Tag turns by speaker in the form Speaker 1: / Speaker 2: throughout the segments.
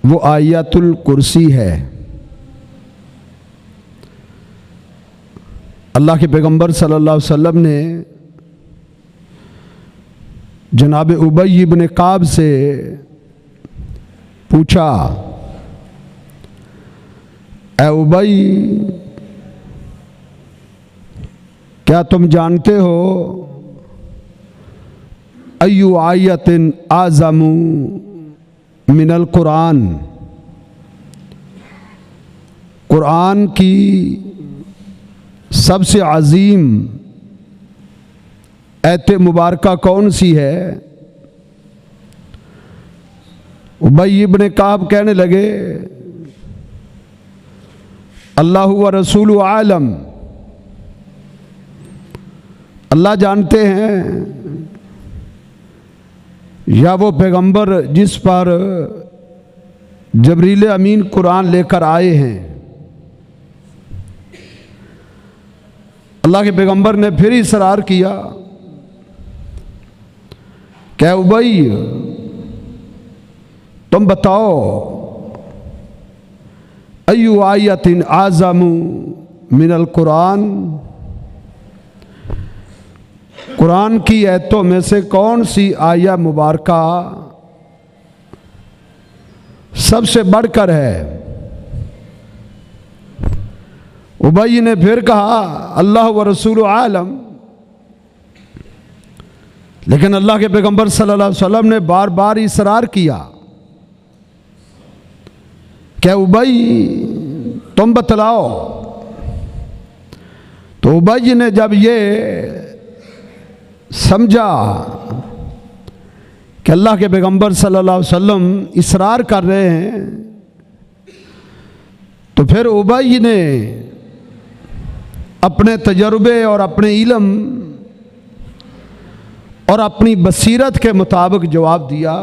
Speaker 1: वो आयतुल कुर्सी है। अल्लाह के पैगंबर सल्लल्लाहु अलैहि वसल्लम ने जनाब उबई इब्न काब से पूछा, ए उबई, क्या तुम जानते हो अय्यु आयतिन आज़मु मिनल कुरान, कुरान की सबसे अजीम आयत मुबारका कौन सी है? उबई इब्न काब कहने लगे, अल्लाह व रसूलु आलम, अल्लाह जानते हैं या वो पैगंबर जिस पर जबरील अमीन कुरान लेकर आए हैं। अल्लाह के पैगंबर ने फिर इसरार किया, क्या उबई तुम बताओ अय्यु आयतिन आज़मु मिनल कुरान, कुरान की आयतों में से कौन सी आया मुबारका सबसे बढ़कर है? उबई ने फिर कहा, अल्लाह व रसूल आलम। लेकिन अल्लाह के पैगंबर सल्लल्लाहु अलैहि वसल्लम ने बार बार इसरार किया, क्या उबई तुम बतलाओ। तो उबई ने जब ये समझा कि अल्लाह के पैगंबर सल्लल्लाहु अलैहि वसल्लम इसरार कर रहे हैं, तो फिर उबई ने अपने तजर्बे और अपने इल्म और अपनी बसीरत के मुताबिक जवाब दिया।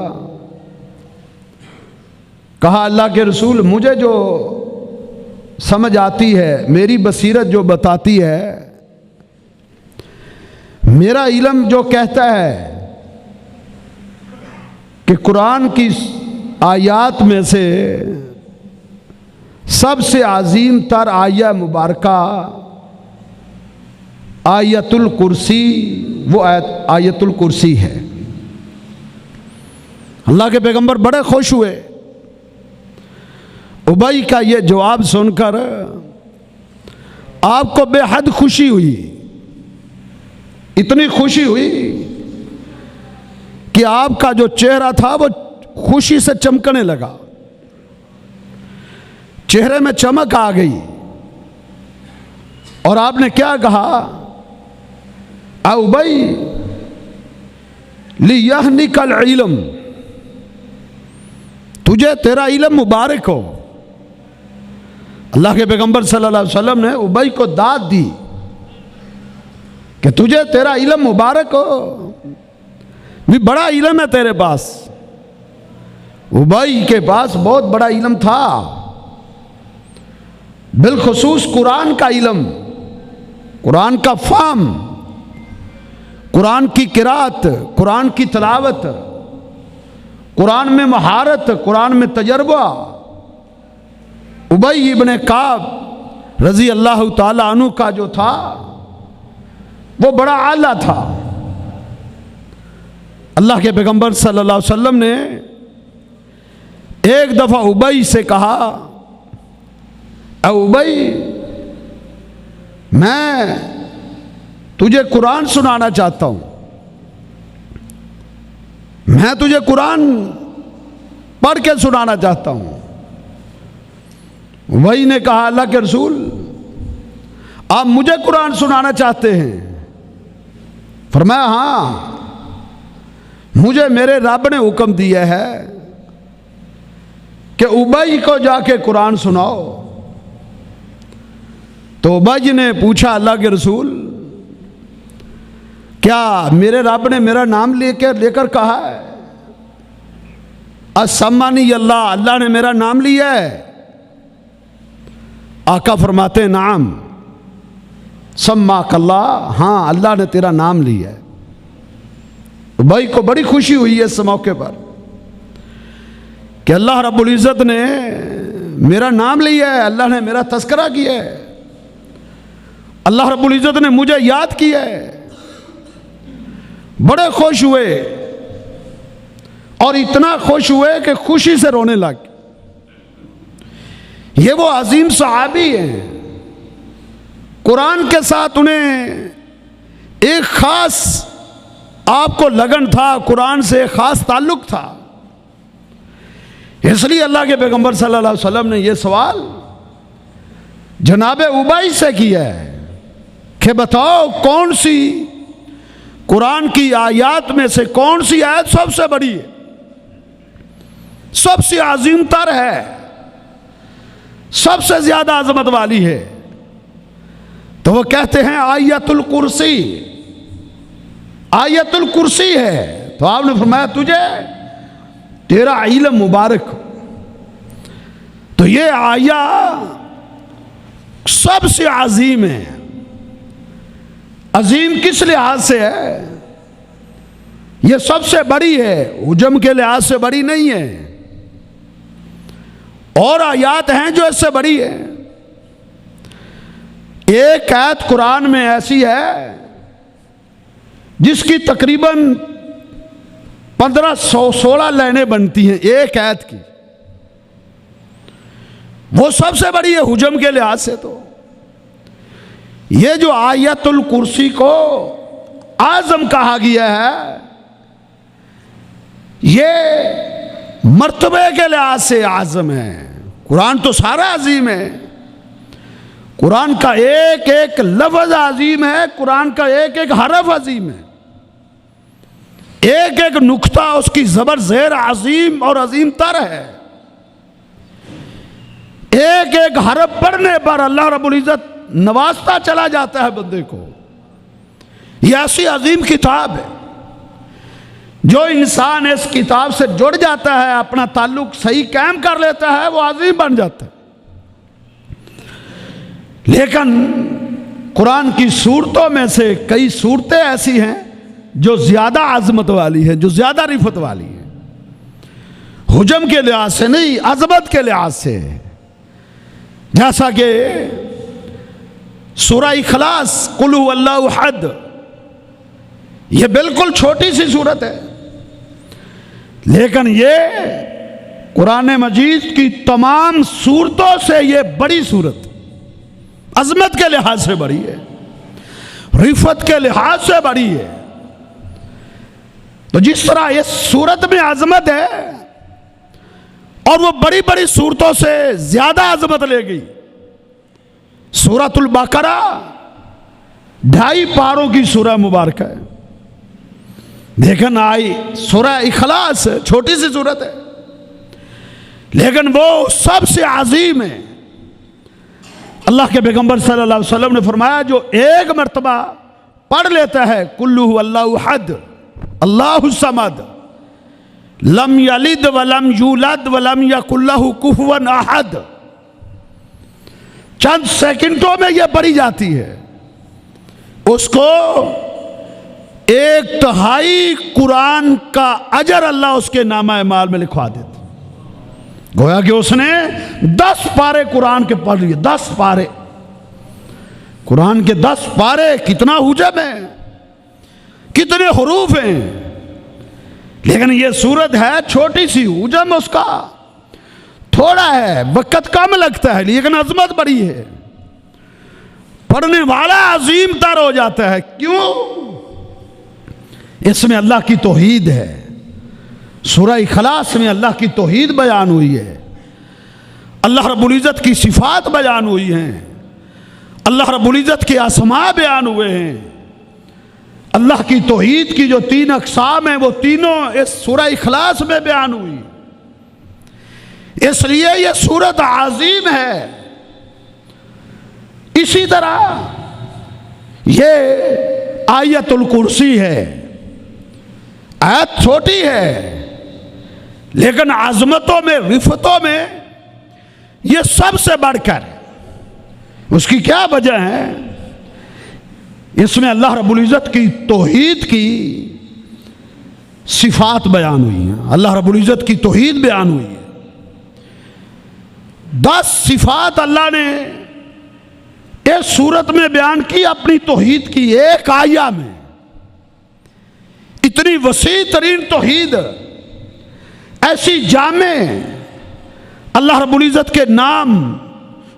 Speaker 1: कहा, अल्लाह के रसूल, मुझे जो समझ आती है, मेरी बसीरत जो बताती है, मेरा इल्म जो कहता है कि कुरान की आयात में से सबसे अजीम तर आया मुबारका आयतुल कुर्सी, वो आयतुल कुर्सी है। अल्लाह के पैगंबर बड़े खुश हुए। उबई का ये जवाब सुनकर आपको बेहद खुशी हुई, इतनी खुशी हुई कि आपका जो चेहरा था वो खुशी से चमकने लगा, चेहरे में चमक आ गई। और आपने क्या कहा, आ उबई लियहनिकल इल्म, तुझे तेरा इल्म मुबारक हो। अल्लाह के पैगंबर सल्लल्लाहु अलैहि वसल्लम ने उबई को दाद दी कि तुझे तेरा इल्म मुबारक हो, भी बड़ा इल्म है तेरे पास। उबई के पास बहुत बड़ा इल्म था, बिलखुसूस कुरान का इल्म, कुरान का फाम, कुरान की किरात, कुरान की तलावत, कुरान में महारत, कुरान में तजर्बा। उबई इब्न काब रजी अल्लाह ताला अन्हु का जो था वो बड़ा आला था। अल्लाह के पैगंबर सल्लल्लाहु अलैहि वसल्लम ने एक दफा उबई से कहा, ए उबई, मैं तुझे कुरान सुनाना चाहता हूं, मैं तुझे कुरान पढ़ के सुनाना चाहता हूं। वही ने कहा, अल्लाह के रसूल, आप मुझे कुरान सुनाना चाहते हैं? फरमाया, हाँ, मुझे मेरे रब ने हुक्म दिया है कि उबई को जाके कुरान सुनाओ। तो उबई ने पूछा, अल्लाह के रसूल, क्या मेरे रब ने मेरा नाम लेकर कहा है? असम्मानी अल्लाह, अल्लाह ने मेरा नाम लिया है? आका फरमाते हैं, नाम सम्माक अल्लाह, हाँ, अल्लाह ने तेरा नाम लिया है। भाई को बड़ी खुशी हुई है इस मौके पर कि अल्लाह रब्बुल इज़्ज़त ने मेरा नाम लिया है, अल्लाह ने मेरा तज़किरा किया है, अल्लाह रब्बुल इज़्ज़त ने मुझे याद किया है। बड़े खुश हुए और इतना खुश हुए कि खुशी से रोने लगे। ये वो अजीम सहाबी हैं, कुरान के साथ उन्हें एक खास आपको लगन था, कुरान से एक खास ताल्लुक था। इसलिए अल्लाह के पैगंबर सल्लल्लाहु अलैहि वसल्लम ने यह सवाल जनाब उबई से किया है कि बताओ कौन सी कुरान की आयत में से कौन सी आयत सबसे बड़ी है, सबसे अजीम तर है, सबसे ज्यादा अजमत वाली है। तो वो कहते हैं आयतुल कुर्सी, आयतुल कुर्सी है। तो आपने फरमाया तुझे तेरा इल्म मुबारक। तो ये आया सबसे अजीम है। अजीम किस लिहाज से है? ये सबसे बड़ी है, हुजम के लिहाज से बड़ी नहीं है। और आयात हैं जो इससे बड़ी है। एक आयत कुरान में ऐसी है जिसकी तकरीबन 1516 लाइनें बनती हैं एक आयत की। वो सबसे बड़ी है हुजम के लिहाज से। तो ये जो आयतुल कुर्सी को आजम कहा गया है, ये मर्तबे के लिहाज से आजम है। कुरान तो सारा अजीम है, कुरान का एक एक लफ्ज अजीम है, कुरान का एक एक हरफ अजीम है, एक एक नुक्ता उसकी जबर ज़ेर अजीम और अजीम तर है। एक एक हरफ पढ़ने पर अल्लाह रब्बुल इज़्ज़त नवाजता चला जाता है बंदे को। यह ऐसी अजीम किताब है, जो इंसान इस किताब से जुड़ जाता है, अपना ताल्लुक सही कायम कर लेता है, वो अजीम बन जाता है। लेकिन कुरान की सूरतों में से कई सूरतें ऐसी हैं जो ज्यादा अजमत वाली है, जो ज्यादा रिफत वाली है। हुजम के लिहाज से नहीं, अजमत के लिहाज से। जैसा कि सूरह इखलास कुल हु अल्लाहु अहद, यह बिल्कुल छोटी सी सूरत है, लेकिन ये कुरान मजीद की तमाम सूरतों से यह बड़ी सूरत, अजमत के लिहाज से बड़ी है, रिफत के लिहाज से बड़ी है। तो जिस तरह इस सूरत में अजमत है और वो बड़ी बड़ी सूरतों से ज्यादा अजमत ले गई। सूरतुल बकरा 2.5 पारों की सूरह मुबारक है। देखन आई सूरह इखलास छोटी सी सूरत है, लेकिन वो सबसे अजीम है। अल्लाह के पैगंबर सल्लल्लाहु अलैहि वसल्लम ने फरमाया, जो एक मर्तबा पढ़ लेता है कुल्लु अल्लाहु अहद अल्लाहु समद लम यलिद वलम यूलद वलम यकुल लहु कुफुवन अहद, चंद सेकंडों में यह पढ़ी जाती है, उसको 1/3 कुरान का अजर अल्लाह उसके नामा माल में लिखवा देता। गोया कि उसने 10 पारे कुरान के पढ़ लिए। 10 पारे कुरान के 10 पारे, कितना हुजम है, कितने हुरूफ हैं। लेकिन ये सूरत है छोटी सी, हुजम उसका थोड़ा है, वक्त कम लगता है, लेकिन अजमत बड़ी है। पढ़ने वाला अजीम तर हो जाता है। क्यों? इसमें अल्लाह की तौहीद है। सूरह इखलास में अल्लाह की तौहीद बयान हुई है, अल्लाह रब्बुल इज़्ज़त की सिफात बयान हुई हैं, अल्लाह रब्बुल इज़्ज़त के असमा बयान हुए हैं। अल्लाह की तौहीद की जो 3 अक़साम हैं वो तीनों इस सूरह इखलास में बयान हुई। इसलिए यह सूरत आज़ीम है। इसी तरह ये आयतुल कुर्सी है, आयत छोटी है, लेकिन आजमतों में, रिफतों में यह सबसे बढ़कर। उसकी क्या वजह है? इसमें अल्लाह रब्बुल इज़्ज़त की तौहीद की सिफात बयान हुई है, अल्लाह रब्बुल इज़्ज़त की तौहीद बयान हुई है। 10 सिफात अल्लाह ने इस सूरत में बयान की अपनी तौहीद की एक आया में। इतनी वसी तरीन तौहीद, ऐसी जामे, अल्लाह रब्बुल इज़्ज़त के नाम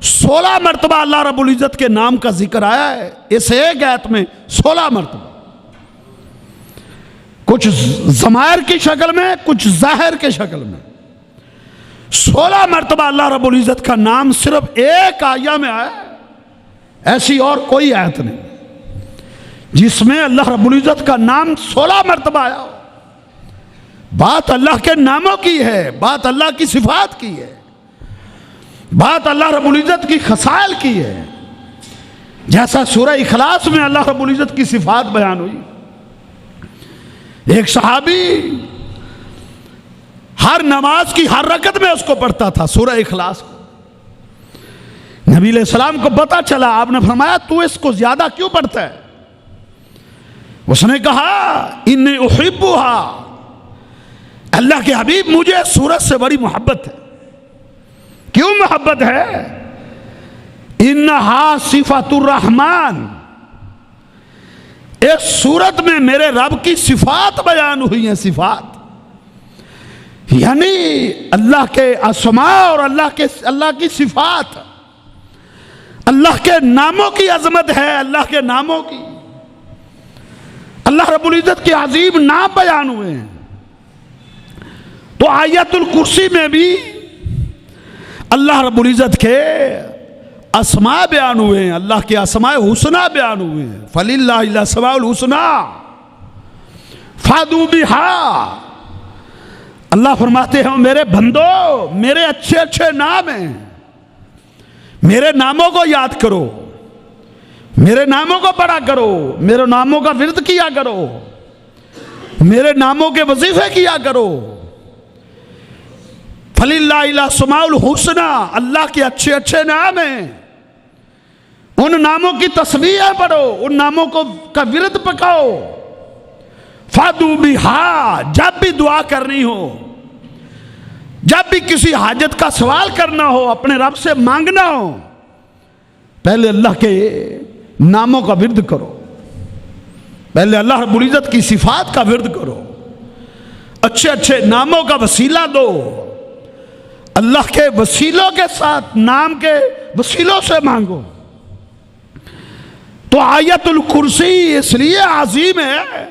Speaker 1: 16 मरतबा अल्लाह रब्बुल इज़्ज़त के नाम का जिक्र आया है इस एक आयत में 16 मरतबा, कुछ ज़मायर की शक्ल में, कुछ ज़ाहिर के शक्ल में। 16 मरतबा अल्लाह रब्बुल इज़्ज़त का नाम सिर्फ एक आया में आया। ऐसी और कोई आयत नहीं जिसमें अल्लाह रब्बुल इज़्ज़त का नाम 16 मरतबा आया हो। बात अल्लाह के नामों की है, बात अल्लाह की सिफात की है, बात अल्लाह रब्बुल इज़्ज़त की खसाइल की है। जैसा सूरह इखलास में अल्लाह रब्बुल इज़्ज़त की सिफात बयान हुई। एक सहाबी हर नमाज की हर रकत में उसको पढ़ता था सूरह इखलास को। नबी अलैहिस्सलाम को पता चला, आपने फरमाया तू इसको ज्यादा क्यों पढ़ता है? उसने कहा इन्नी उहिब्बुहा, अल्लाह के हबीब मुझे सूरत से बड़ी मोहब्बत है। क्यों मोहब्बत है? इन्नहा सिफातुर रहमान, इस सूरत में मेरे रब की सिफात बयान हुई है। सिफात यानी अल्लाह के अस्मा और अल्लाह की सिफात, अल्लाह के नामों की अजमत है, अल्लाह के नामों की, अल्लाह रब्बुल इज़्ज़त के अजीम नाम बयान हुए हैं। तो आयतुल कुर्सी में भी अल्लाह रब्बुल इज़्ज़त के अस्मा बयान हुए हैं, अल्लाह के अस्माए हुस्ना बयान हुए हैं। फलिल्लाहिल अस्माउल हुस्ना फादू बिहा, अल्लाह फरमाते हैं मेरे बंदो, मेरे अच्छे अच्छे नाम हैं, मेरे नामों को याद करो, मेरे नामों को पढ़ा करो, मेरे नामों का विर्द किया करो, मेरे नामों के वजीफे किया करो। फलिल्लाहिल अस्माउल हुस्ना, अल्लाह के अच्छे अच्छे नाम हैं, उन नामों की तस्बीह पढ़ो, उन नामों को का विरद पकाओ। फादू बिहा, जब भी दुआ करनी हो, जब भी किसी हाजत का सवाल करना हो, अपने रब से मांगना हो, पहले अल्लाह के नामों का विरद करो, पहले अल्लाह रब्बुल इज़्ज़त की सिफात का विरद करो, अच्छे अच्छे नामों का वसीला दो, अल्लाह के वसीलों के साथ, नाम के वसीलों से मांगो। तो आयतुल कुर्सी इसलिए अजीम है,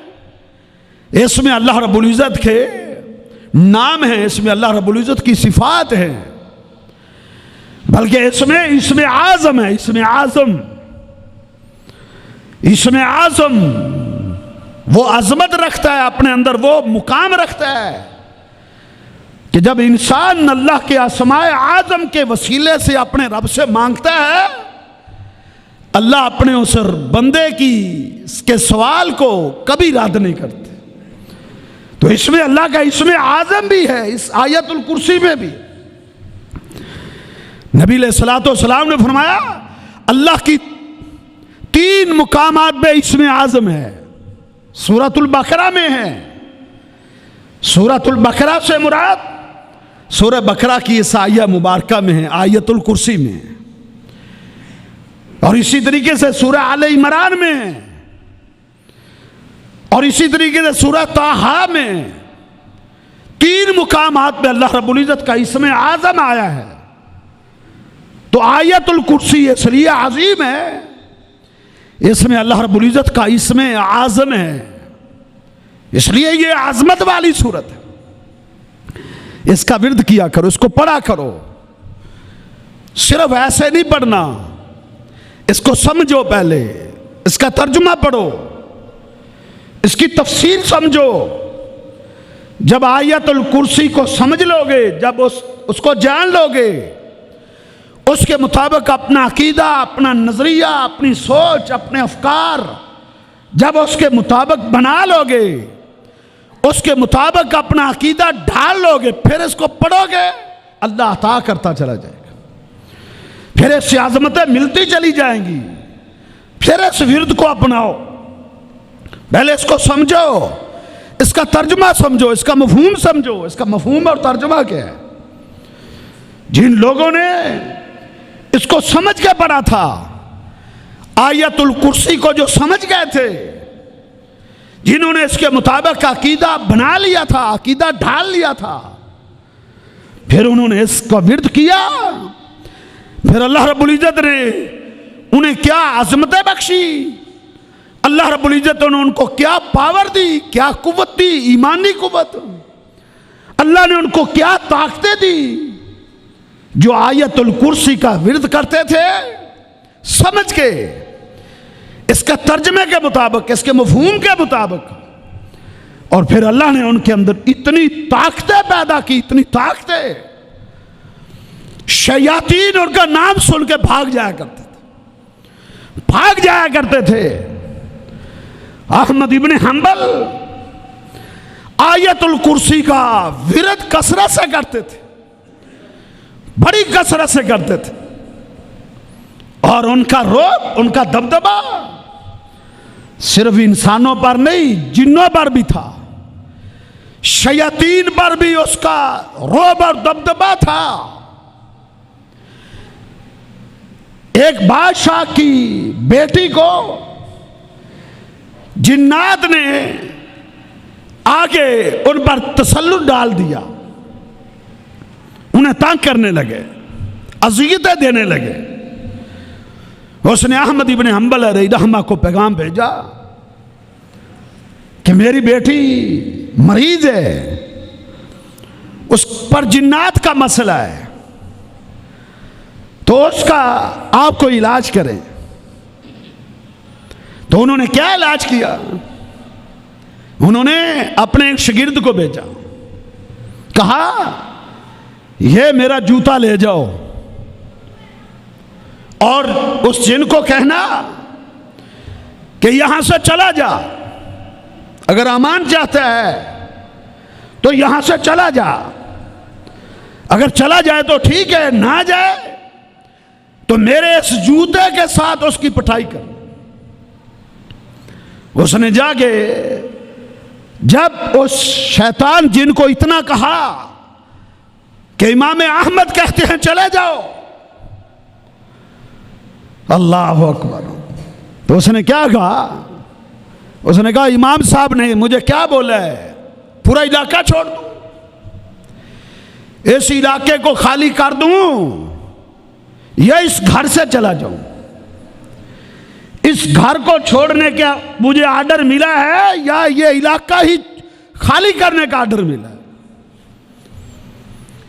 Speaker 1: इसमें अल्लाह रब्बुल इज़्ज़त के नाम है, इसमें अल्लाह रब्बुल इज़्ज़त की सिफात है, बल्कि इसमें आज़म है। इसमें आज़म वो अजमत रखता है अपने अंदर, वो मुकाम रखता है कि जब इंसान अल्लाह के अस्माए आज़म के वसीले से अपने रब से मांगता है, अल्लाह अपने उस बंदे के सवाल को कभी रद्द नहीं करते। तो इसमें अल्लाह का इसमें आज़म भी है, इस आयतुल कुर्सी में भी। नबी अलैहिस्सलातु वस्सलाम ने फरमाया अल्लाह की 3 मुकामात में इसमें आज़म है। सूरतुल बकरा में है। सूरतुल बकरा से मुराद सूरह बकरा की इस आयत मुबारका में है, आयतुल कुर्सी में है। और इसी तरीके से सूरह आले इमरान में है, और इसी तरीके से सूरह ताहा में। 3 मुकामात पे अल्लाह रब्बुल इज़्ज़त का इसमें आज़म आया है। तो आयतुल कुर्सी इसलिए अजीम है, इसमें अल्लाह रब्बुल इज़्ज़त का इसमें आज़म है, इसलिए ये आज़मत वाली सूरत है। इसका विर्द किया करो, इसको पढ़ा करो। सिर्फ ऐसे नहीं पढ़ना, इसको समझो, पहले इसका तर्जुमा पढ़ो, इसकी तफसीर समझो। जब आयतुल कुर्सी को समझ लोगे, जब उसको जान लोगे, उसके मुताबिक अपना अकीदा, अपना नजरिया, अपनी सोच, अपने अफकार जब उसके मुताबिक बना लोगे, उसके मुताबिक अपना अकीदा ढाल लोगे, फिर इसको पढ़ोगे, अल्लाह अता करता चला जाएगा। फिर इससे आज़मतें मिलती चली जाएंगी। फिर इस विरद को अपनाओ, पहले इसको समझो, इसका तर्जुमा समझो, इसका मफहूम समझो। इसका मफहूम और तर्जुमा क्या है? जिन लोगों ने इसको समझ के पढ़ा था, आयतुल कुर्सी को जो समझ गए थे, जिन्होंने इसके मुताबिक अकीदा बना लिया था, अकीदा ढाल लिया था, फिर उन्होंने इसको विर्द किया, फिर अल्लाह रब्बुल इज्जत ने उन्हें क्या अज़मतें बख्शी, अल्लाह रब्बुल इज्जत ने उनको क्या पावर दी, क्या कुव्वत दी, ईमानी कुव्वत, अल्लाह ने उनको क्या ताकतें दी, जो आयतुल कुर्सी का विर्द करते थे समझ के, इसका तर्जमे के मुताबिक, इसके मफहूम के मुताबिक। और फिर अल्लाह ने उनके अंदर इतनी ताकतें पैदा की, इतनी ताकतें, शयातीन उनका नाम सुन के भाग जाया करते थे, भाग जाया करते थे। अहमद इब्न हंबल आयतुल कुर्सी का विरद कसरत से करते थे, बड़ी कसरत से करते थे, और उनका रोब, उनका दबदबा सिर्फ इंसानों पर नहीं, जिन्नों पर भी था, शयातीन पर भी उसका रोब और दबदबा था। एक बादशाह की बेटी को जिन्नात ने आगे उन पर तसल्लुत डाल दिया, उन्हें तंग करने लगे, अज़ियतें देने लगे। उसने अहमद इब्न हंबल अलैहिर्रहमा को पैगाम भेजा कि मेरी बेटी मरीज है, उस पर जिन्नात का मसला है, तो उसका आपको इलाज करें। तो उन्होंने क्या इलाज किया? उन्होंने अपने एक शागिर्द को भेजा, कहा ये मेरा जूता ले जाओ और उस जिन को कहना कि यहां से चला जा, अगर अमान चाहता है तो यहां से चला जा, अगर चला जाए तो ठीक है, ना जाए तो मेरे इस जूते के साथ उसकी पिटाई कर। उसने जाके जब उस शैतान जिन को इतना कहा कि इमाम अहमद कहते हैं चले जाओ, अल्लाह अकबर, तो उसने क्या कहा? उसने कहा इमाम साहब ने मुझे क्या बोला है, पूरा इलाका छोड़ दूं, इस इलाके को खाली कर दूं या इस घर से चला जाऊं? इस घर को छोड़ने का मुझे आर्डर मिला है या ये इलाका ही खाली करने का आर्डर मिला है?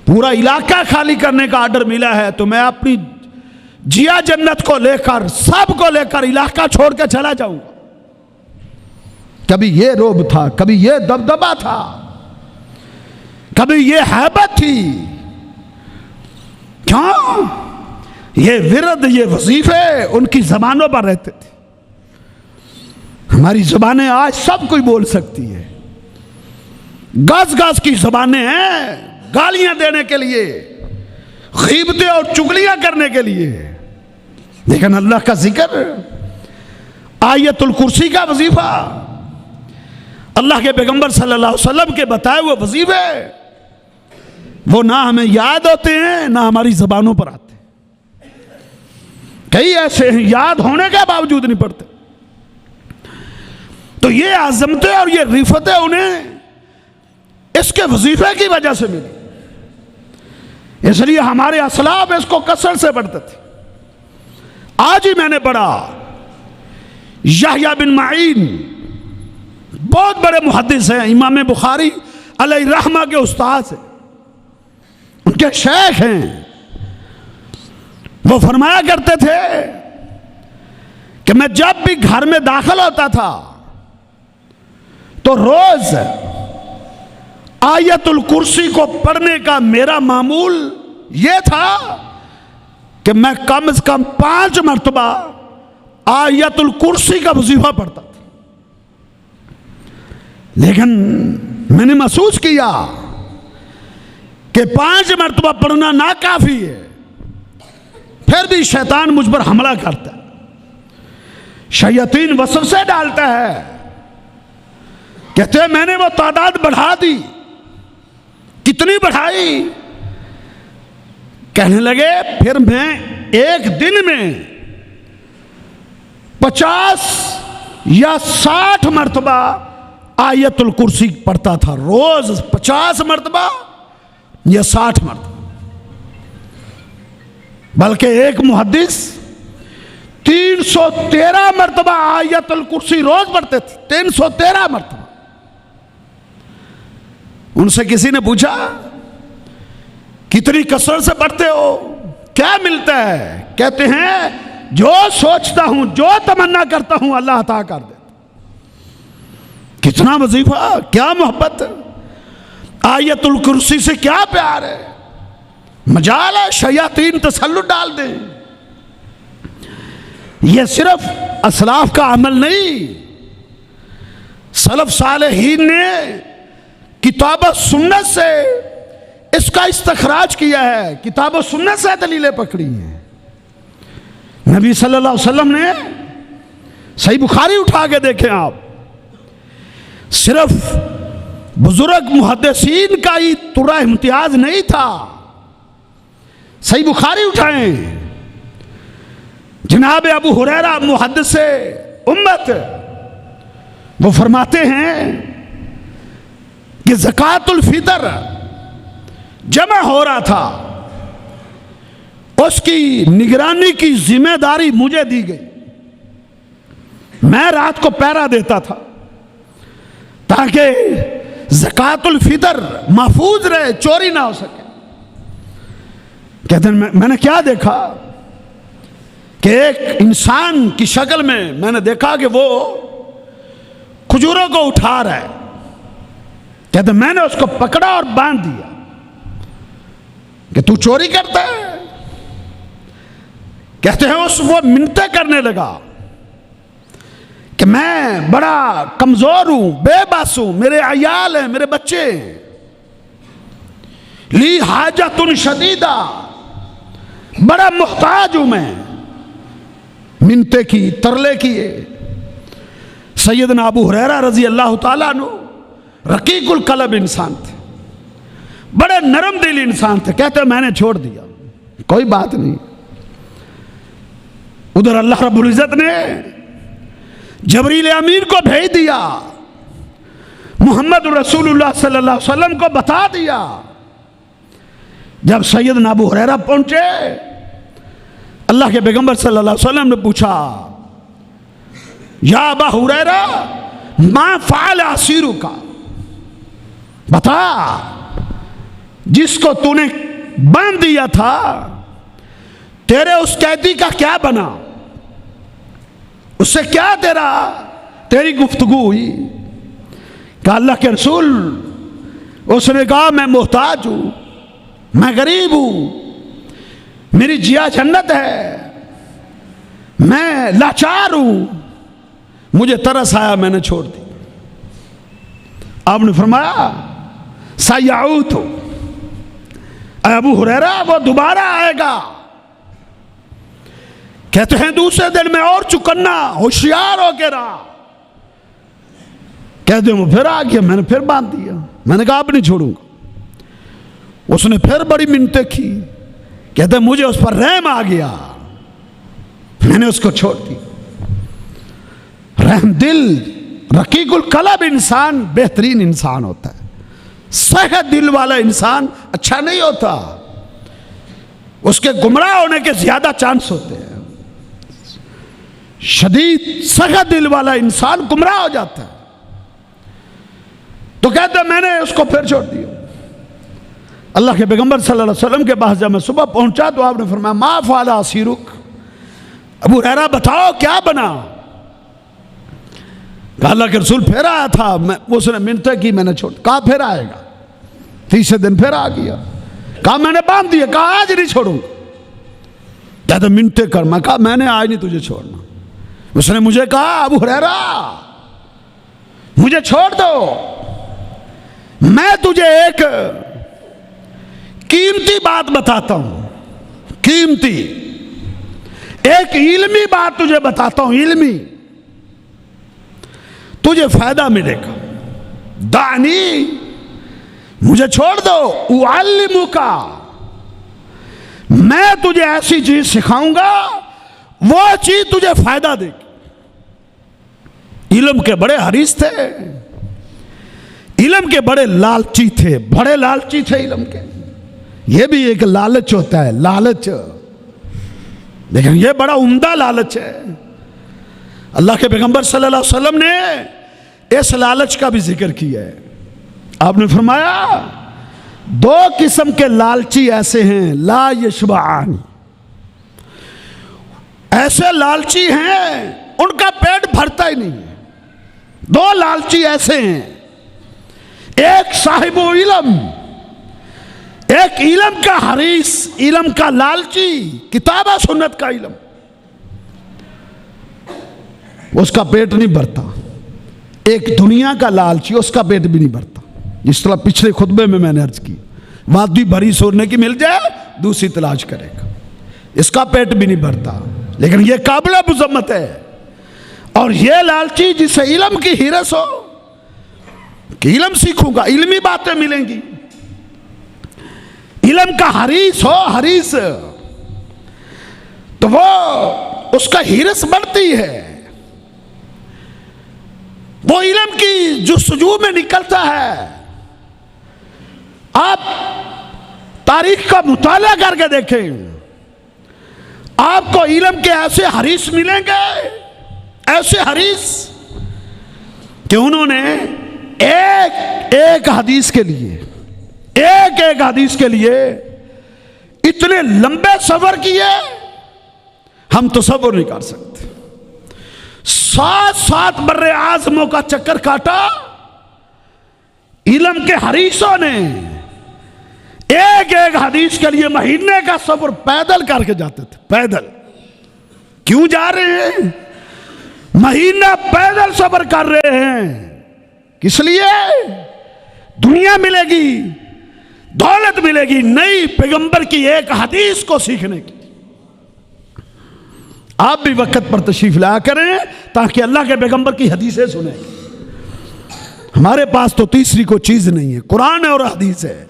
Speaker 1: पूरा इलाका खाली करने का आर्डर मिला है तो मैं अपनी जिया जन्नत को लेकर, सब को लेकर इलाका छोड़ के चला जाऊंगा। कभी ये रोब था, कभी ये दबदबा था, कभी ये हैबत थी। क्यों? ये विरद, ये वजीफे उनकी जबानों पर रहते थे। हमारी जबानें आज सब कोई बोल सकती है, गज गज की जबानें हैं, गालियां देने के लिए, गीबतें और चुगलियां करने के लिए, लेकिन अल्लाह का जिक्र, आयतुल कुर्सी का वजीफा, अल्लाह के पैगंबर सल्लल्लाहु अलैहि वसल्लम के बताए हुए वजीफे, वो ना हमें याद होते हैं ना हमारी जबानों पर आते। कई ऐसे हैं याद होने के बावजूद नहीं पढ़ते। तो ये आजमतें और ये रिफतें उन्हें इसके वजीफे की वजह से मिली, इसलिए हमारे असलाफ इसको कसरत से पढ़ते थे। आज ही मैंने पढ़ा, यहया बिन माइन बहुत बड़े मुहद्दिस हैं, इमाम बुखारी अलैहिर्रहमा के उस्ताद हैं, उनके शेख हैं। वो फरमाया करते थे कि मैं जब भी घर में दाखिल होता था तो रोज आयतुल कुर्सी को पढ़ने का मेरा मामूल यह था कि मैं कम से कम 5 मरतबा आयतुल कुर्सी का वजीफा पढ़ता था। लेकिन मैंने महसूस किया कि 5 मरतबा पढ़ना ना काफी है, फिर भी शैतान मुझ पर हमला करता है, शयातीन वसवसे डालता है, कहते हैं मैंने वो तादाद बढ़ा दी। कितनी बढ़ाई? कहने लगे फिर मैं एक दिन में 50 या 60 मरतबा आयतुल कुर्सी पढ़ता था, रोज 50 मरतबा या 60 मरतबा। बल्कि एक मुहद्दिस 313 मरतबा आयतुल कुर्सी रोज पढ़ते थे, 313 मरतबा। उनसे किसी ने पूछा कितनी कसरत से पढ़ते हो, क्या मिलता है? कहते हैं जो सोचता हूं, जो तमन्ना करता हूं, अल्लाह अता कर देता। कितना वजीफा, क्या मोहब्बत, आयतुल कुर्सी से क्या प्यार है। मजाल है शयातीन तसल्लुत डाल दें। यह सिर्फ असलाफ का अमल नहीं, सलफ सालेहीन ने किताब सुन्नत से इसका इस्तखराज किया है, किताब सुन्नत से दलीलें पकड़ी हैं। नबी सल्लल्लाहु अलैहि वसल्लम ने सही बुखारी उठा के देखें आप, सिर्फ बुजुर्ग मुहद्दिसीन का ही तुरा इम्तियाज नहीं था। सही बुखारी उठाएं, जनाब अबू हुरैरा मुहद्दिस उम्मत, वो फरमाते हैं कि ज़कातुल फितर जमा हो रहा था, उसकी निगरानी की जिम्मेदारी मुझे दी गई। मैं रात को पहरा देता था ताकि ज़कातुल फितर महफूज रहे, चोरी ना हो सके। कहते हैं मैंने क्या देखा कि एक इंसान की शक्ल में मैंने देखा कि वो खजूरों को उठा रहा है। कहते मैंने उसको पकड़ा और बांध दिया कि तू चोरी करता है। कहते हैं वो मिन्नतें करने लगा कि मैं बड़ा कमजोर हूं, बेबस हूं, मेरे अयाल हैं, मेरे बच्चे हैं, ली हाजतुन शदीदा, बड़ा मुहताज हूं मैं। मिन्नतें की, तरले किए। सैयदना अबू हुरैरा रजी अल्लाह ताला अन्हु रकीकुल कल्ब इंसान थे, बड़े नरम दिल इंसान थे। कहते मैंने छोड़ दिया, कोई बात नहीं। उधर अल्लाह रब्बुल इज्जत ने जबरील अमीन को भेज दिया, मोहम्मद रसूलुल्लाह सल्लल्लाहु अलैहि वसल्लम को बता दिया। जब सैयदना अबू हुरैरा पहुंचे, अल्लाह के पैगंबर सल्लल्लाहु अलैहि वसल्लम ने पूछा, या अबा हुरैरा मा फ़अल असीरु का, बता जिसको तूने बांध दिया था, तेरे उस कैदी का क्या बना, उससे क्या तेरी गुफ्तगू हुई? कहा अल्लाह के रसूल, उसने कहा मैं मोहताज हूं, मैं गरीब हूं, मेरी जिया जन्नत है, मैं लाचार हूं, मुझे तरस आया, मैंने छोड़ दी। आपने फरमाया सयाऊत हो अबू हुरैरा, वो दोबारा आएगा। कहते हैं दूसरे दिन में और चुकन्ना होशियार हो के रहा। कहते हैं वो फिर आ गया, मैंने फिर बांध दिया, मैंने कहा अब नहीं छोड़ूंगा। उसने फिर बड़ी मिन्नतें की। कहते मुझे उस पर रहम आ गया, मैंने उसको छोड़ दी। रहम दिल, रकीकुल कल्ब इंसान बेहतरीन इंसान होता है। सहद दिल वाला इंसान अच्छा नहीं होता, उसके गुमराह होने के ज्यादा चांस होते हैं। शदीद सहद दिल वाला इंसान गुमराह हो जाता है। तो कहते मैंने उसको फिर छोड़ दिया। अल्लाह के पैगंबर सल्लल्लाहु अलैहि वसल्लम के पास जब मैं सुबह पहुंचा तो आपने फरमाया मा फ़अल असीरुक, अबू हुरैरा बताओ क्या बना? कहा अल्लाह के रसूल फिर आया था, उसने मिन्नतें की, मैंने छोड़। कहा फिर आएगा, तीसरे दिन फिर आ गया। कहा मैंने बांध दिया, कहा आज नहीं छोड़ूंगा। कहते मिन्नतें कर, मैं कहा मैंने आज नहीं तुझे छोड़ना। उसने मुझे कहा अबू हुरैरा मुझे छोड़ दो, मैं तुझे एक कीमती बात बताता हूं, कीमती एक इल्मी बात तुझे बताता हूं, इल्मी, तुझे फायदा मिलेगा। दानी मुझे छोड़ दो, उअल्लिमुका, मैं तुझे ऐसी चीज सिखाऊंगा वो चीज तुझे फायदा देगी। इल्म के बड़े हरीस थे, इल्म के बड़े लालची थे, बड़े लालची थे इल्म के। ये भी एक लालच होता है, लालच, लेकिन ये बड़ा उम्दा लालच है। अल्लाह के पैगंबर सल्लल्लाहु अलैहि वसल्लम ने इस लालच का भी जिक्र किया है। आपने फरमाया दो किस्म के लालची ऐसे हैं, ला यशबान, ऐसे लालची हैं उनका पेट भरता ही नहीं है। दो लालची ऐसे हैं, एक साहिबो इल्म, एक इल्म का हरीस, इल्म का लालची, किताबा सुन्नत का इल्म, उसका पेट नहीं भरता। एक दुनिया का लालची, उसका पेट भी नहीं भरता। जिस तरह पिछले खुतबे में मैंने अर्ज की, वादी भरी सोने की मिल जाए दूसरी तलाश करेगा, इसका पेट भी नहीं भरता। लेकिन यह काबिल मुज़म्मत है। और यह लालची जिसे इल्म की हिरस हो कि इल्म सीखूंगा, इल्मी बातें मिलेंगी, इल्म का हरीस हो, हरीस, तो वो उसका हिरस बढ़ती है, वो इल्म की जुस्तजू में निकलता है। आप तारीख का मुताला करके देखें, आपको इल्म के ऐसे हरीस मिलेंगे, ऐसे हरीस कि उन्होंने एक एक हदीस के लिए, एक एक हदीस के लिए इतने लंबे सफर किए हम तो सब्र नहीं कर सकते। 7 बर्रे आज़मों का चक्कर काटा इल्म के हरीसों ने, एक एक हदीस के लिए महीने का सफर पैदल करके जाते थे। पैदल क्यों जा रहे हैं? महीना पैदल सफर कर रहे हैं, किस लिए? दुनिया मिलेगी, दौलत मिलेगी, नई पैगंबर की एक हदीस को सीखने की। आप भी वक्त पर तशरीफ लाया करें ताकि अल्लाह के पैगंबर की हदीसें सुने। हमारे पास तो तीसरी कोई चीज नहीं है, कुरान और हदीस है,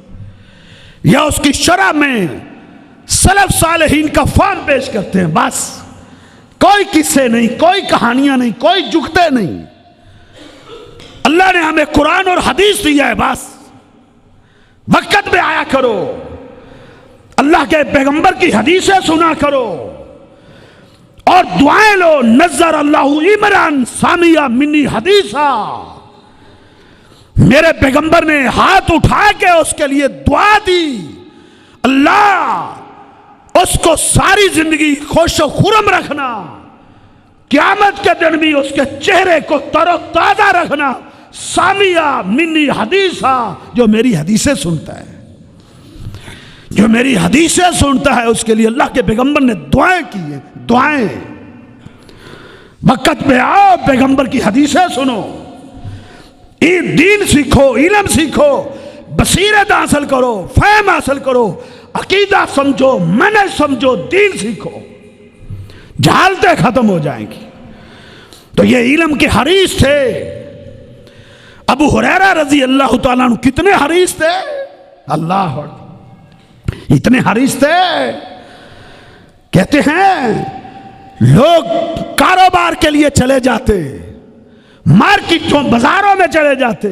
Speaker 1: या उसकी शरह में सलफ सालेहीन का फहम पेश करते हैं। बस कोई किस्से नहीं, कोई कहानियां नहीं, कोई जुगते नहीं। अल्लाह ने हमें कुरान और हदीस दिया है, बस वक्त में आया करो, अल्लाह के पैगंबर की हदीसें सुना करो और दुआएं लो। नज़र अल्लाहु इमरान सामिया मिन्नी हदीसा, मेरे पैगंबर ने हाथ उठा के उसके लिए दुआ दी, अल्लाह उसको सारी जिंदगी खुशो खुरम रखना, क़यामत के दिन भी उसके चेहरे को तरोताजा रखना। सामिया मिन्नी हदीसा, जो मेरी हदीसें सुनता है, जो मेरी हदीसें सुनता है उसके लिए अल्लाह के पैगंबर ने दुआएं की है। दुआएं, वक्त पे आओ, पैगंबर की हदीसें सुनो, दीन सीखो, इल्म सीखो, बसीरत हासिल करो, फहम हासिल करो, अकीदा समझो, मनहज समझो, दीन सीखो, जहालतें खत्म हो जाएंगी। तो ये इल्म के हरीस थे। अबू हुरैरा रजी अल्लाह तआला अन्हु कितने हरीस थे, अल्लाह इतने हरीस थे। कहते हैं लोग कारोबार के लिए चले जाते, मार्केटों बाजारों में चले जाते,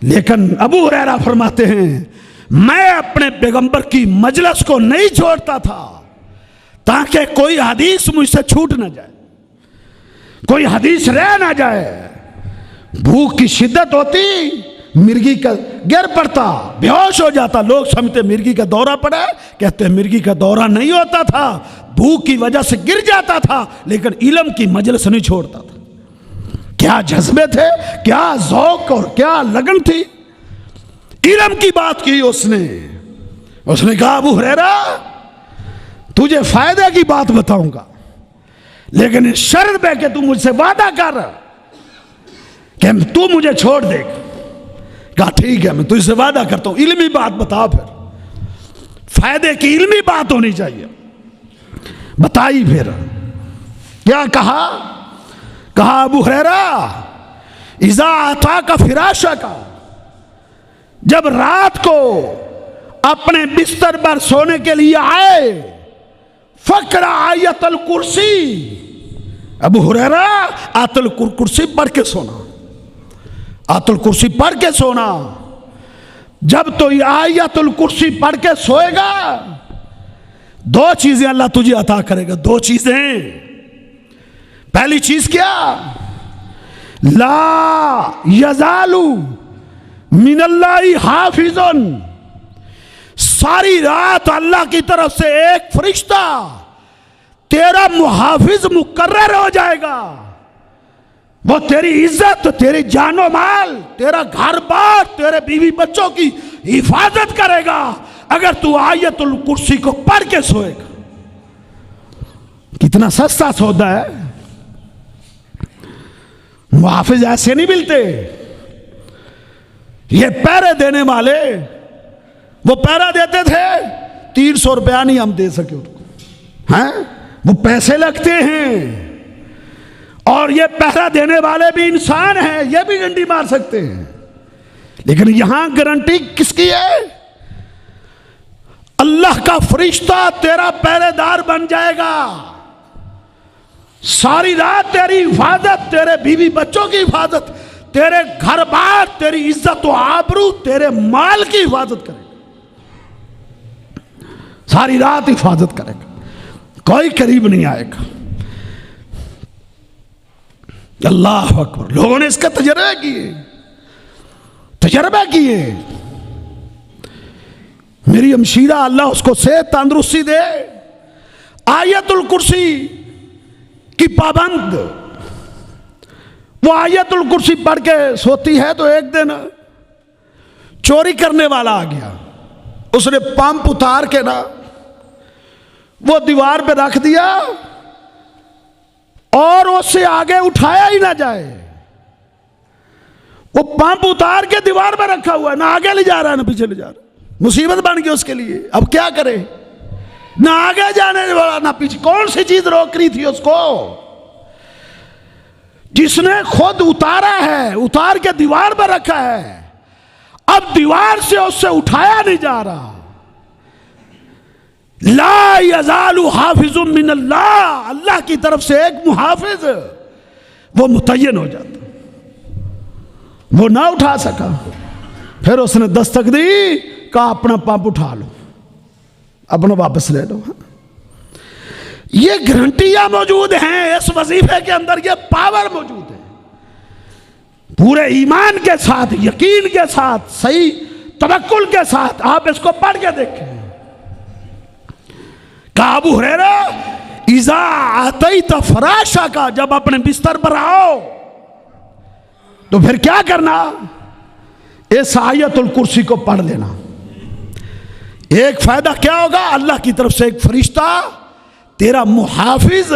Speaker 1: लेकिन अबू हुरैरा फरमाते हैं मैं अपने पैगंबर की मजलिस को नहीं छोड़ता था ताकि कोई हदीस मुझसे छूट ना जाए, कोई हदीस रह ना जाए। भूख की शिद्दत होती, मिर्गी का गिर पड़ता, बेहोश हो जाता, लोग समझते मिर्गी का दौरा पड़ा है, कहते मिर्गी का दौरा नहीं होता था, भूख की वजह से गिर जाता था, लेकिन इल्म की मजलिस नहीं छोड़ता था। क्या जज्बे थे, क्या ज़ौक़ और क्या लगन थी। इल्म की बात की उसने कहा अबू हुरैरा तुझे फायदे की बात बताऊंगा, लेकिन इस शर्त पे कि तू मुझसे वादा कर कि तू मुझे छोड़ देगा। कहा ठीक है, मैं तुझसे वादा करता हूं, इल्मी बात बता, फिर फायदे की इल्मी बात होनी चाहिए। बताई फिर क्या कहा अबू हुरैरा इज़ा आता का फिराशा का, जब रात को अपने बिस्तर पर सोने के लिए आए, फकरा आयतुल कुर्सी, अबू हुरैरा आयतुल कुर्सी पढ़ के सोना, आयतुल कुर्सी पढ़ के सोना। जब तो ये आयतुल कुर्सी पढ़ के सोएगा, दो चीजें अल्लाह तुझे अता करेगा। दो चीजें, पहली चीज क्या? ला यजालू मिनल्लाहि हाफिजुन, सारी रात अल्लाह की तरफ से एक फरिश्ता तेरा मुहाफिज मुकर्रर हो जाएगा। वो तेरी इज्जत, तेरी जानो माल, तेरा घर बार, तेरे बीवी बच्चों की हिफाजत करेगा अगर तू आयतुल कुर्सी को पढ़ के सोएगा। कितना सस्ता सौदा है। मुहाफिज ऐसे नहीं मिलते। ये पहरे देने वाले, वो पहरा देते थे, 300 रुपया नहीं हम दे सके उनको, हैं? वो पैसे लगते हैं। और ये पहरा देने वाले भी इंसान हैं, ये भी डंडी मार सकते हैं। लेकिन यहां गारंटी किसकी है? अल्लाह का फरिश्ता तेरा पहरेदार बन जाएगा। सारी रात तेरी हिफाजत, तेरे बीवी बच्चों की हिफाजत, तेरे घर बार, तेरी इज्जत और आबरू, तेरे माल की हिफाजत करेगा। सारी रात हिफाजत करेगा, कोई करीब नहीं आएगा। अल्लाह अकबर। लोगों ने इसका तजर्बा किए। मेरी हमशीरा, अल्लाह उसको सेहत तंदुरुस्ती दे, आयतुल कुर्सी की पाबंद, वो आयतुल कुर्सी पढ़ के सोती है। तो एक दिन चोरी करने वाला आ गया, उसने पंप उतार के ना वो दीवार पे रख दिया और उससे आगे उठाया ही ना जाए। वो पंप उतार के दीवार पे रखा हुआ है, ना आगे ले जा रहा है ना पीछे ले जा रहा। मुसीबत बन गई उसके लिए। अब क्या करे? ना आगे जाने वाला ना पीछे। कौन सी चीज रोक रही थी उसको? जिसने खुद उतारा है, उतार के दीवार पर रखा है, अब दीवार से उससे उठाया नहीं जा रहा। ला यजालु हाफिजुम मिनल्लाह, अल्लाह की तरफ से एक मुहाफिज वो मुतय्यन हो जाता, वो ना उठा सका। फिर उसने दस्तक दी, कहा अपना पंप उठा लो, अपना वापस ले लो। ये गारंटियां मौजूद हैं इस वजीफे के अंदर, ये पावर मौजूद है। पूरे ईमान के साथ, यकीन के साथ, सही तवक्कुल के साथ आप इसको पढ़ के देखें। कहा अबू हुरैरा इज़ा अतैत फराशा का, जब अपने बिस्तर पर आओ तो फिर क्या करना? इस आयतुल कुर्सी को पढ़ लेना। एक फायदा क्या होगा? अल्लाह की तरफ से एक फरिश्ता तेरा मुहाफिज,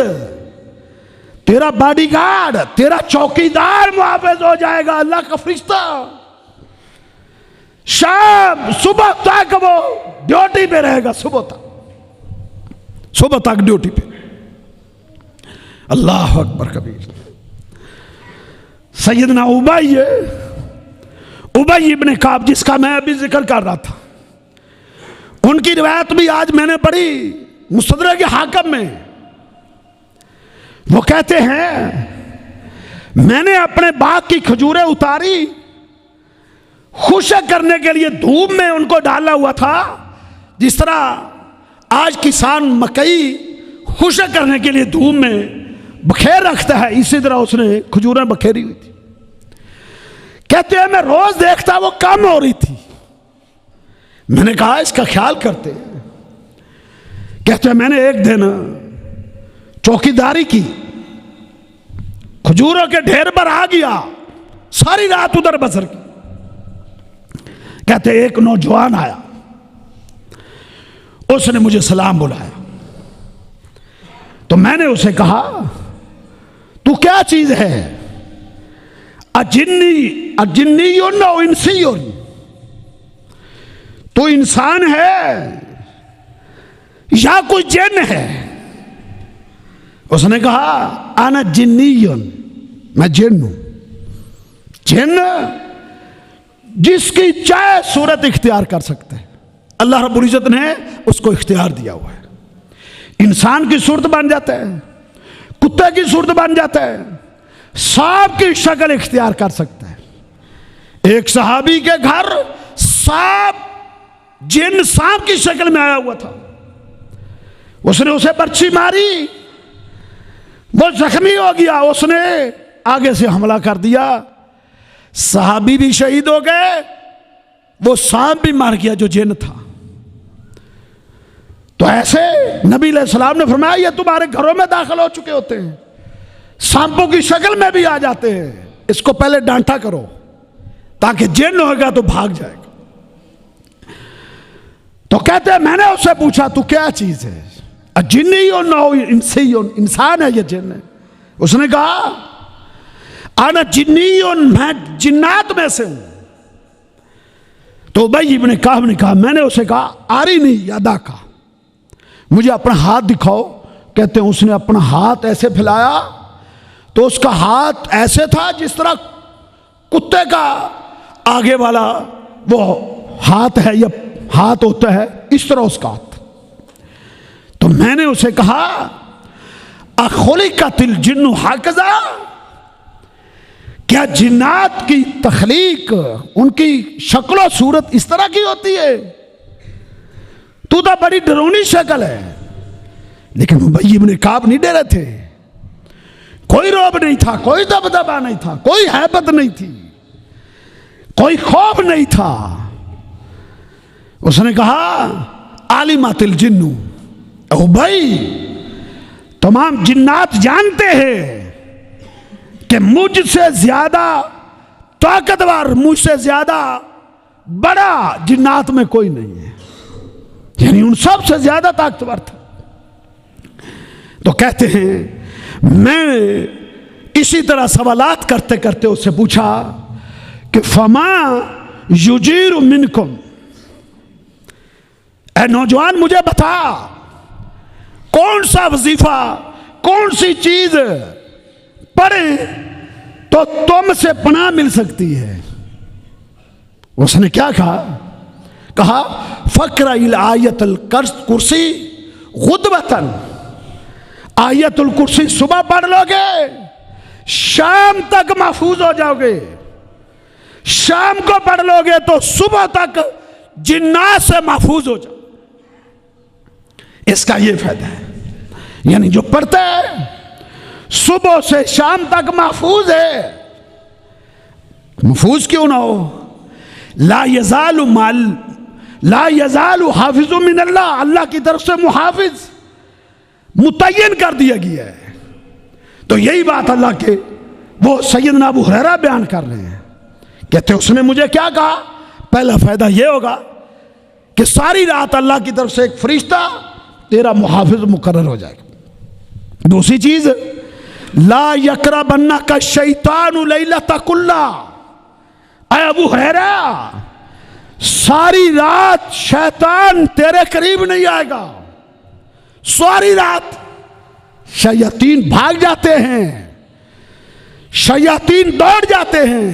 Speaker 1: तेरा बॉडीगार्ड, तेरा चौकीदार मुहाफिज हो जाएगा। अल्लाह का फरिश्ता शाम सुबह तक वो ड्यूटी पे रहेगा, सुबह तक ड्यूटी पे। अल्लाह अकबर कबीर। सैयदना उबई इब्ने काब, जिसका मैं अभी जिक्र कर रहा था, उनकी रिवायत भी आज मैंने पढ़ी मुस्तदरक हाकिम में। वो कहते हैं मैंने अपने बाग की खजूरें उतारी, खुशक करने के लिए धूप में उनको डाला हुआ था। जिस तरह आज किसान मकई खुशक करने के लिए धूप में बखेर रखता है, इसी तरह उसने खजूरें बखेरी हुई थी। कहते हैं मैं रोज देखता वो कम हो रही थी। मैंने कहा इसका ख्याल करते। कहते हैं मैंने एक दिन चौकीदारी की, खजूरों के ढेर पर आ गया, सारी रात उधर बसर की। कहते एक नौजवान आया, उसने मुझे सलाम बुलाया, तो मैंने उसे कहा तू क्या चीज है? अजिन्नियुन औ इंसियुन, तू इंसान है या कोई जिन्न है? उसने कहा आना जिन्नियुन, मैं जिन्न हूं। जिन्न जिसकी चाहे सूरत इख्तियार कर सकते हैं, अल्लाह रब्बुल इज़्ज़त ने उसको इख्तियार दिया हुआ है। इंसान की सूरत बन जाता है, कुत्ते की सूरत बन जाता है, सांप की शक्ल इख्तियार कर सकता है। एक सहाबी के घर सांप, जिन सांप की शक्ल में आया हुआ था, उसने उसे बर्छी मारी, वो जख्मी हो गया, उसने आगे से हमला कर दिया, सहाबी भी शहीद हो गए, वो सांप भी मार गया जो जिन था। तो ऐसे नबी अलैहिस्सलाम ने फरमाया ये तुम्हारे घरों में दाखिल हो चुके होते हैं, सांपों की शक्ल में भी आ जाते हैं, इसको पहले डांटा करो ताकि जिन होगा तो भाग जाएगा। तो कहते हैं मैंने उससे पूछा तू क्या चीज है? जिन्नी हो ना हो इंसी हो, इंसान है ये जिन है। उसने कहा आना जिन्नी हो, मैं जिन्नात में से हूं। तो भाई इब्ने काब ने कहा, मैंने उसे कहा आरी नहीं यादा का, मुझे अपना हाथ दिखाओ। कहते हैं उसने अपना हाथ ऐसे फैलाया तो उसका हाथ ऐसे था जिस तरह कुत्ते का आगे वाला वो हाथ है या हाथ होता है, इस तरह उसका हाथ। तो मैंने उसे कहा अखुलिकतिल जिन्नु हकज़ा, क्या जिन्नात की तख्लीक, उनकी शक्ल और सूरत इस तरह की होती है? तू तो बड़ी डरावनी शक्ल है। लेकिन उबई इब्ने काब नहीं डरे थे, कोई रौब नहीं था, कोई दबदबा नहीं था, कोई हैबत नहीं थी, कोई खौफ नहीं था। उसने कहा आलिमातिल जिन्नु, ओ भाई तमाम जिन्नात जानते हैं कि मुझसे ज्यादा ताकतवर, मुझसे ज्यादा बड़ा जिन्नात में कोई नहीं है, यानी उन सब से ज्यादा ताकतवर था। तो कहते हैं मैं इसी तरह सवालात करते करते उससे पूछा कि फमा युजीरु मिनकुम, ऐ नौजवान मुझे बता कौन सा वजीफा, कौन सी चीज पढ़े तो तुमसे पनाह मिल सकती है। उसने क्या कहा फक्रा इल आयतुल कुर्सी गुदबतन, आयतुल कुर्सी सुबह पढ़ लोगे शाम तक महफूज हो जाओगे, शाम को पढ़ लोगे तो सुबह तक जिन्नात से महफूज हो जाओ। इसका यह फायदा है, यानी जो पढ़ता है सुबह से शाम तक महफूज है। महफूज क्यों ना हो? ला यजालु हाफिज़ु मिनल्लाह, अल्लाह की तरफ से मुहाफिज मुतय्यन कर दिया गया है। तो यही बात अल्लाह के वो सैयदना अबू हुरैरा बयान कर रहे हैं। कहते उसने मुझे क्या कहा, पहला फायदा यह होगा कि सारी रात अल्लाह की तरफ से एक फरिश्ता तेरा मुहाफिज मुकर्रर हो जाएगा। दूसरी चीज ला यकरबन्ना का शैतान लैलता कुल्ला, अबू हुरैरा सारी रात शैतान तेरे करीब नहीं आएगा। सारी रात शयातीन भाग जाते हैं, शयातीन दौड़ जाते हैं।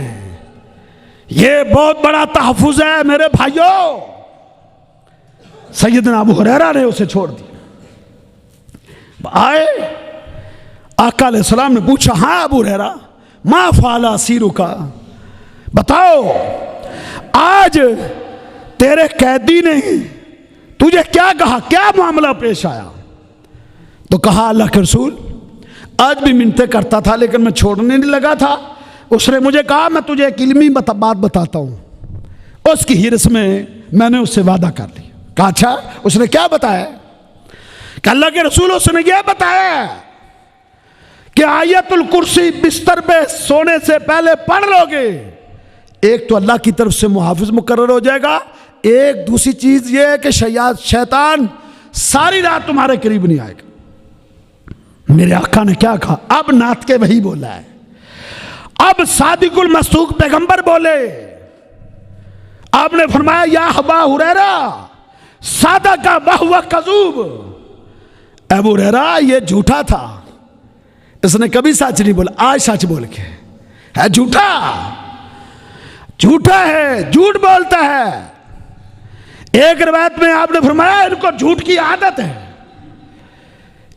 Speaker 1: ये बहुत बड़ा तहफ़्फ़ुज़ है मेरे भाइयों। सैयदना अबू हुरैरा ने उसे छोड़ दिया। आए आका अलैहिस्सलाम ने पूछा हाँ अबू हुरैरा मा फ़अला सीरुका, बताओ आज तेरे कैदी ने तुझे क्या कहा, क्या मामला पेश आया? तो कहा अल्लाह के रसूल आज भी मिन्नतें करता था लेकिन मैं छोड़ने नहीं लगा था। उसने मुझे कहा मैं तुझे एक इल्मी बात बताता हूं। उसकी हिरस में मैंने उससे वादा कर लिया। कहा अच्छा, उसने क्या बताया? कि अल्लाह के रसूल उसने यह बताया कि आयतुल कुर्सी बिस्तर पे सोने से पहले पढ़ लोगे, एक तो अल्लाह की तरफ से मुहाफिज मुकर्रर हो जाएगा, एक दूसरी चीज यह है कि शैतान सारी रात तुम्हारे करीब नहीं आएगा। मेरे आका ने क्या कहा? अब नात के वही बोला है, अब सादिकुल मस्तूक पैगंबर बोले। आपने फरमाया या अबा हुरैरा सादा का बहुवा कज़ूब, अबू हुरैरा ये झूठा था, इसने कभी सच नहीं बोला, आज सच बोल के है झूठा, झूठा है, झूठ बोलता है। एक रिवायत में आपने फरमाया इनको झूठ की आदत है,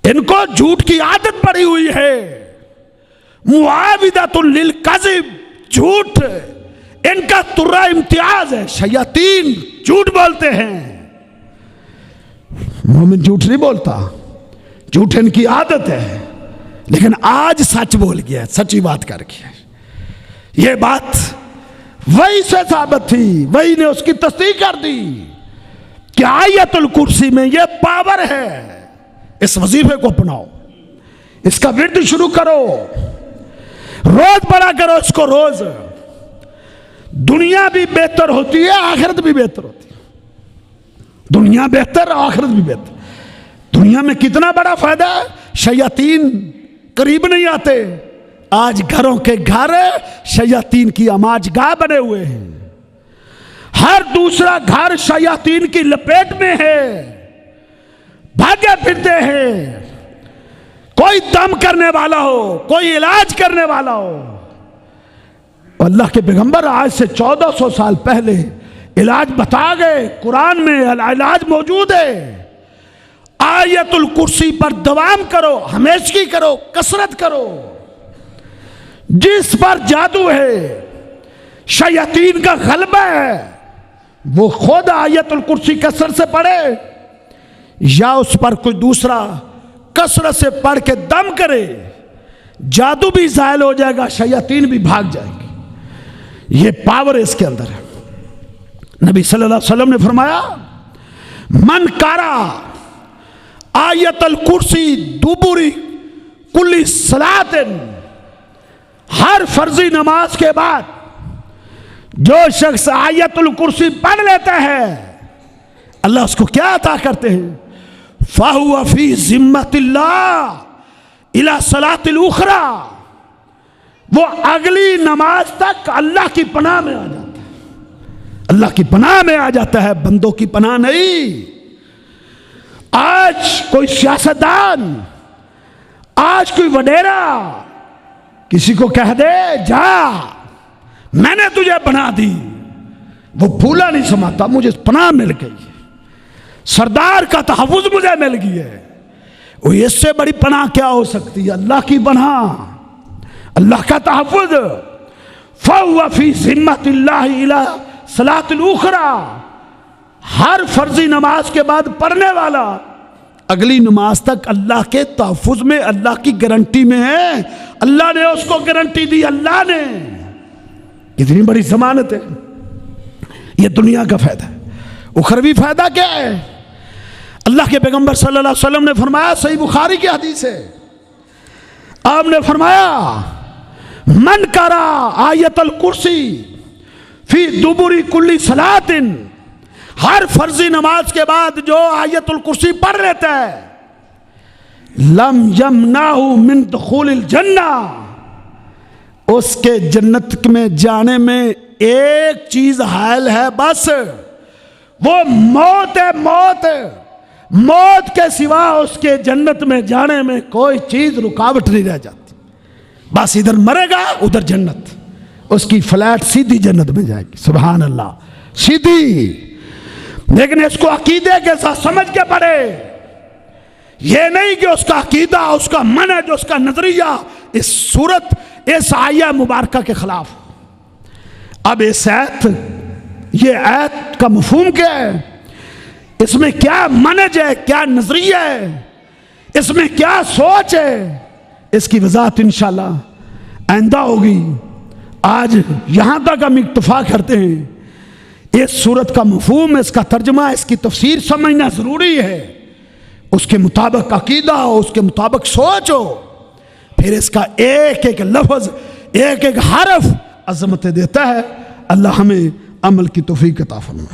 Speaker 1: इनको झूठ की आदत पड़ी हुई है। मुआविदातुल लिल कज़िब, झूठ इनका तुर्रा इम्तियाज है। शयातीन झूठ बोलते हैं, मोमिन झूठ नहीं बोलता, झूठ इनकी आदत है। लेकिन आज सच बोल गया, सच्ची बात करके। ये बात वही से साबित थी, वही ने उसकी तस्दीक कर दी कि आयतुल कुर्सी में ये पावर है। इस वजीफे को अपनाओ, इसका विर्द शुरू करो, रोज पढ़ा करो इसको रोज। दुनिया भी बेहतर होती है, आखिरत भी बेहतर होती है। दुनिया बेहतर, आखिरत भी बेहतर। दुनिया में कितना बड़ा फायदा है, शयातीन करीब नहीं आते। आज घरों के घर शयातीन की आमाजगाह बने हुए हैं। हर दूसरा घर शयातीन की लपेट में है, भागे फिरते हैं। कोई दम करने वाला हो, कोई इलाज करने वाला हो। अल्लाह के पैगंबर आज से 1400 साल पहले इलाज बता गए, कुरान में इलाज मौजूद है। आयतुल कुर्सी पर दवाम करो, हमेशगी करो, कसरत करो। जिस पर जादू है, शयातीन का गलबा है, वो खुद आयतुल कुर्सी कसरत से पढ़े या उस पर कोई दूसरा कसरत से पढ़ के दम करे, जादू भी ज़ायल हो जाएगा, शयातीन भी भाग जाएंगे। ये पावर इसके अंदर है। नबी सल्लल्लाहु अलैहि वसल्लम ने फरमाया, मन कारा आयतुल कुर्सी दुबुरी कुल्ली सलातिन, हर फर्जी नमाज के बाद जो शख्स आयतुल कुर्सी पढ़ लेता है, अल्लाह उसको क्या अता करते हैं, फाहुवा फी जिम्मतिल्लाह इला सलातिल उखरा, वो अगली नमाज तक अल्लाह की पनाह में आ जाता है। अल्लाह की पनाह में आ जाता है, बंदों की पनाह नहीं। आज कोई सियासतदान, आज कोई वडेरा किसी को कह दे जा मैंने तुझे बना दी, वो फूला नहीं समाता, मुझे पनाह मिल गई, सरदार का तहफ़्फ़ुज़ मुझे मिल गई है। वो इससे बड़ी पनाह क्या हो सकती है, अल्लाह की पनाह, अल्लाह का तहफ़्फ़ुज़। फ़हुवा फ़ी ज़िम्मतिल्लाह इला सलातिल उखरा, हर फर्जी नमाज के बाद पढ़ने वाला अगली नमाज तक अल्लाह के तहफ़्फ़ुज़ में, अल्लाह की गारंटी में है। अल्लाह ने उसको गारंटी दी, अल्लाह ने। कितनी बड़ी जमानत है। यह दुनिया का फायदा है। उखरवी फायदा क्या है? अल्लाह के पैगंबर सल्लल्लाहु अलैहि वसल्लम ने फरमाया, सही बुखारी की हदीस है, आपने फरमाया, मन करा आयतुल कुर्सी फी दुबुरी कुल्ली सलातिन, हर फर्जी नमाज के बाद जो आयतुल कुर्सी पढ़ लेता है, लम यमनाहु मिन दुखूलिल जन्ना, उसके जन्नत में जाने में एक चीज हायल है, बस वो मौत है। मौत के सिवा उसके जन्नत में जाने में कोई चीज रुकावट नहीं रह जाती। बस इधर मरेगा, उधर जन्नत, उसकी फ्लैट सीधी जन्नत में जाएगी। सुभान अल्लाह, सीधी। लेकिन इसको अकीदे के साथ समझ के पढ़े, ये नहीं कि उसका अकीदा, उसका मनहज, उसका नजरिया इस सूरत, इस आया मुबारका के खिलाफ। अब इस ये आयत का मफहूम क्या है, इसमें क्या मनहज है, क्या नजरिया है, इसमें क्या सोच है, इसकी वजाहत इंशाअल्लाह आइंदा होगी। आज यहां तक हम इक्तफा करते हैं। इस सूरत का मफहूम, इसका तर्जमा, इसकी तफसीर समझना जरूरी है। उसके मुताबिक अकीदा हो, उसके मुताबिक सोच हो, फिर इसका एक एक लफ्ज, एक एक हरफ अजमत देता है। अल्लाह हमें अमल की तौफीक अता फरमाए।